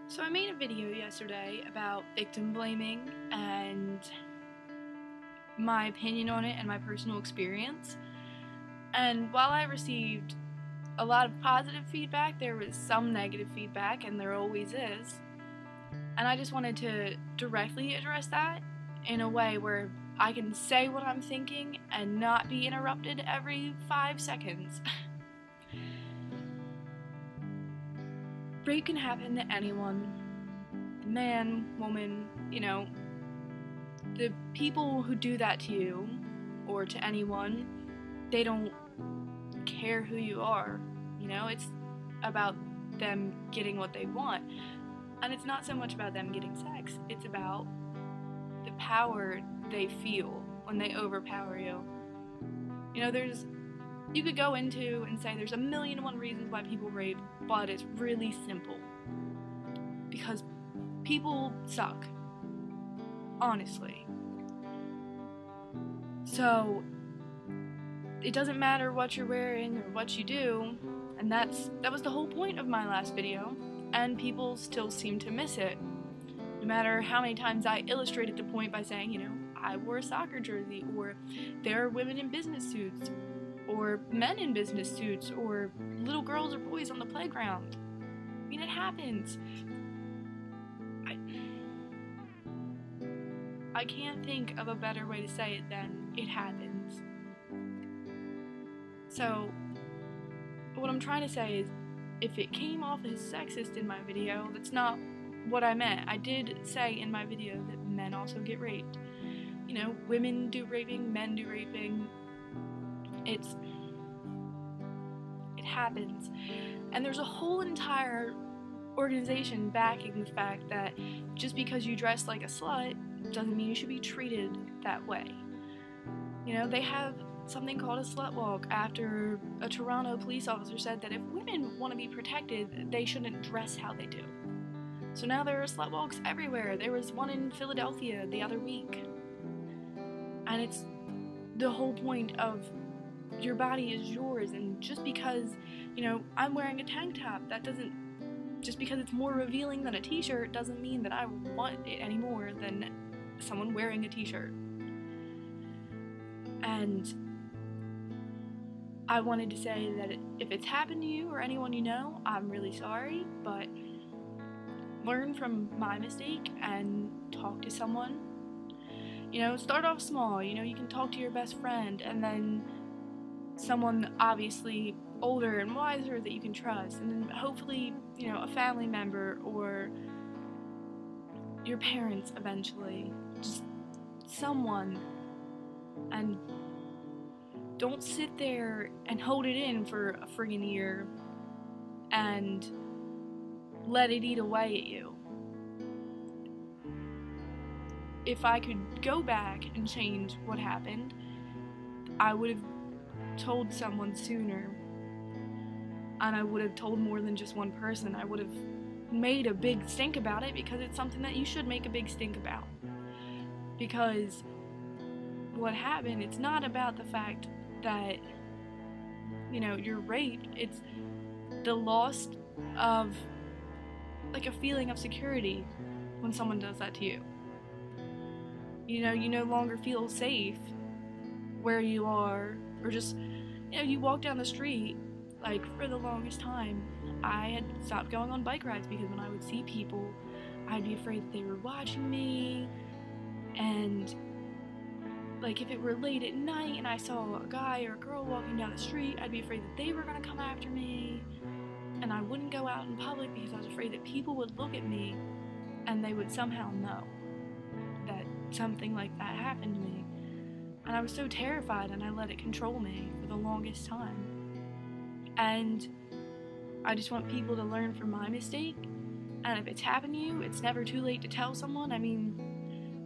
So I made a video yesterday about victim blaming and my opinion on it and my personal experience. And while I received a lot of positive feedback, there was some negative feedback, and there always is. And I just wanted to directly address that in a way where I can say what I'm thinking and not be interrupted every 5 seconds. Rape can happen to anyone. Man, woman, the people who do that to you or to anyone, they don't care who you are. It's about them getting what they want. And it's not so much about them getting sex, it's about the power they feel when they overpower you. You could go into and say there's 1,000,001 reasons why people rape, but it's really simple. Because people suck. Honestly. So, it doesn't matter what you're wearing or what you do, and that was the whole point of my last video, and people still seem to miss it. No matter how many times I illustrated the point by saying, I wore a soccer jersey, or there are women in business suits, or men in business suits, or little girls or boys on the playground. It happens. I can't think of a better way to say it than it happens. So, what I'm trying to say is, if it came off as sexist in my video, that's not what I meant. I did say in my video that men also get raped. Women do raping, men do raping. It happens. And there's a whole entire organization backing the fact that just because you dress like a slut doesn't mean you should be treated that way. They have something called a slut walk after a Toronto police officer said that if women want to be protected, they shouldn't dress how they do. So now there are slut walks everywhere. There was one in Philadelphia the other week. And it's the whole point of your body is yours, and just because, I'm wearing a tank top, just because it's more revealing than a t-shirt doesn't mean that I want it any more than someone wearing a t-shirt. And I wanted to say that if it's happened to you or anyone you know, I'm really sorry, but learn from my mistake and talk to someone. Start off small. You can talk to your best friend, and then someone obviously older and wiser that you can trust, and then hopefully, a family member or your parents eventually. Just someone. And don't sit there and hold it in for a friggin' year and let it eat away at you. If I could go back and change what happened, I would have told someone sooner. And I would have told more than just one person. I would have made a big stink about it, because it's something that you should make a big stink about. Because what happened, it's not about the fact that, you're raped. It's the loss of, a feeling of security when someone does that to you. You no longer feel safe where you are, or just, you walk down the street. For the longest time, I had stopped going on bike rides, because when I would see people, I'd be afraid that they were watching me, and if it were late at night and I saw a guy or a girl walking down the street, I'd be afraid that they were going to come after me, and I wouldn't go out in public because I was afraid that people would look at me and they would somehow know that something like that happened to me. And I was so terrified, and I let it control me for the longest time. And I just want people to learn from my mistake, and if it's happened to you, it's never too late to tell someone.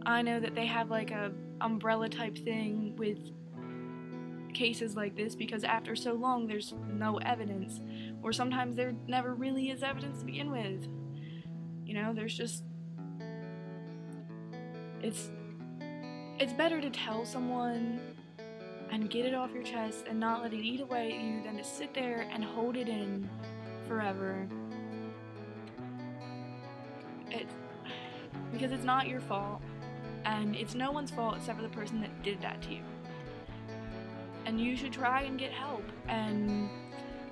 I know that they have a umbrella type thing with cases like this, because after so long there's no evidence, or sometimes there never really is evidence to begin with. There's just, it's better to tell someone and get it off your chest and not let it eat away at you than to sit there and hold it in forever. It's because it's not your fault, and it's no one's fault except for the person that did that to you. And you should try and get help, and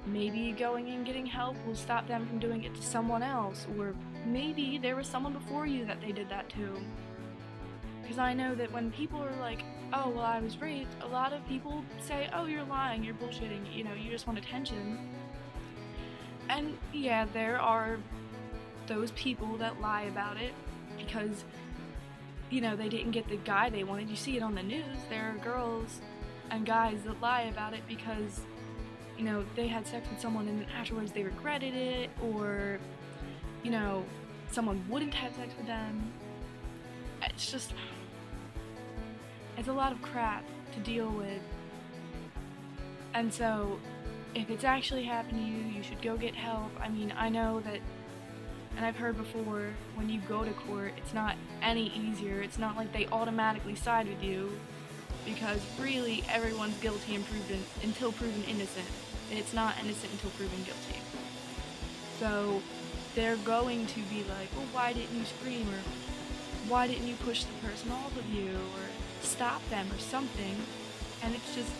maybe going and getting help will stop them from doing it to someone else, or maybe there was someone before you that they did that to. Because I know that when people are like, oh, well, I was raped, a lot of people say, oh, you're lying, you're bullshitting, you know, you just want attention. And yeah, there are those people that lie about it because, you know, they didn't get the guy they wanted. You see it on the news. There are girls and guys that lie about it because, you know, they had sex with someone and then afterwards they regretted it, or, you know, someone wouldn't have sex with them. It's just, it's a lot of crap to deal with. And so, if it's actually happened to you, you should go get help. I mean, I know that, and I've heard before, when you go to court, it's not any easier. It's not like they automatically side with you, because really everyone's guilty until proven innocent. It's not innocent until proven guilty. So they're going to be like, well, why didn't you scream, or why didn't you push the person off of you, or stop them, or something. And it's just,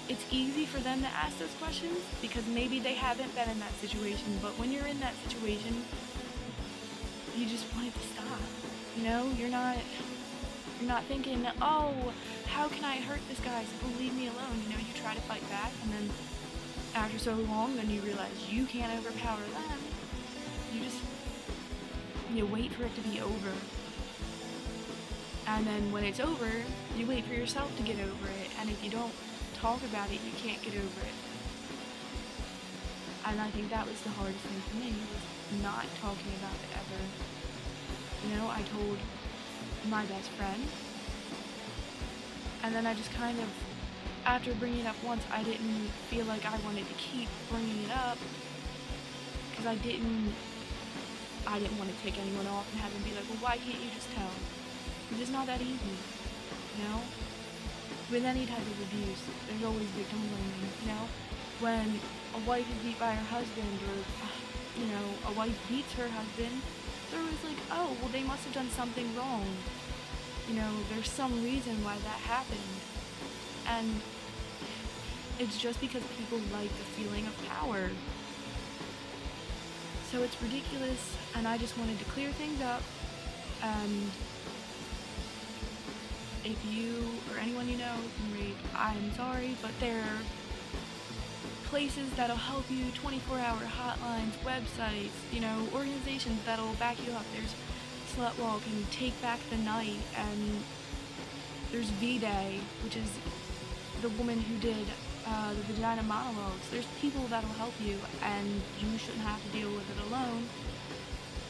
it's easy for them to ask those questions because maybe they haven't been in that situation, but when you're in that situation, you just want it to stop. You know, you're not thinking, oh, how can I hurt this guy, so leave me alone. You know, you try to fight back, and then after so long, then you realize you can't overpower them. You wait for it to be over. And then when it's over, you wait for yourself to get over it, and if you don't talk about it, you can't get over it. And I think that was the hardest thing for me, was not talking about it ever. You know, I told my best friend, and then I just kind of, after bringing it up once, I didn't feel like I wanted to keep bringing it up, because I didn't want to take anyone off and have them be like, well, why can't you just tell? Because it's not that easy, you know? With any type of abuse, there's always victim blaming, you know? When a wife is beat by her husband, or, you know, a wife beats her husband, they're always like, oh, well, they must have done something wrong. You know, there's some reason why that happened. And it's just because people like the feeling of power. So it's ridiculous, and I just wanted to clear things up. And if you or anyone you know has been raped, I'm sorry, but there are places that'll help you, 24-hour hotlines, websites, you know, organizations that'll back you up. There's Slut Walk and Take Back the Night, and there's V-Day, which is the woman who did the vagina monologues. There's people that'll help you, and you shouldn't have to deal with it alone.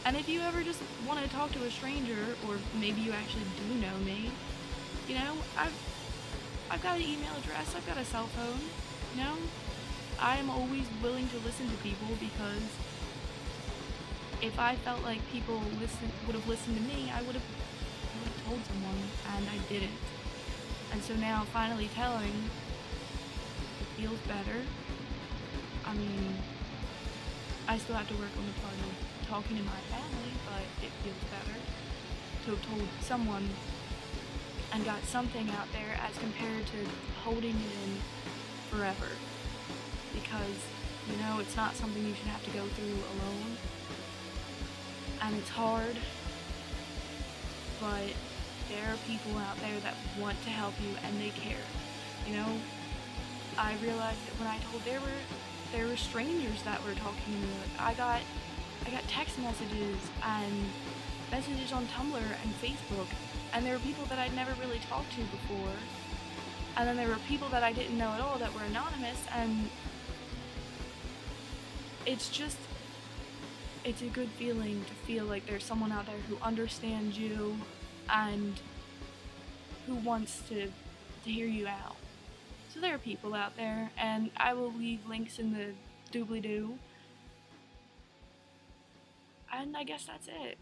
And if you ever just want to talk to a stranger, or maybe you actually do know me, you know, I've got an email address, I've got a cell phone, you know? I am always willing to listen to people, because if I felt like people would have listened to me, I would have told someone, and I didn't. And so now, finally telling, it feels better. I mean, I still have to work on the part of talking to my family, but it feels better to have told someone and got something out there as compared to holding it in forever. Because, you know, it's not something you should have to go through alone. And it's hard, but there are people out there that want to help you, and they care. You know, I realized that when I told, there were strangers that were talking to me. Like, I got text messages and messages on Tumblr and Facebook, and there were people that I'd never really talked to before. And then there were people that I didn't know at all that were anonymous, and it's just, it's a good feeling to feel like there's someone out there who understands you and who wants to hear you out. So there are people out there, and I will leave links in the doobly-doo. And I guess that's it.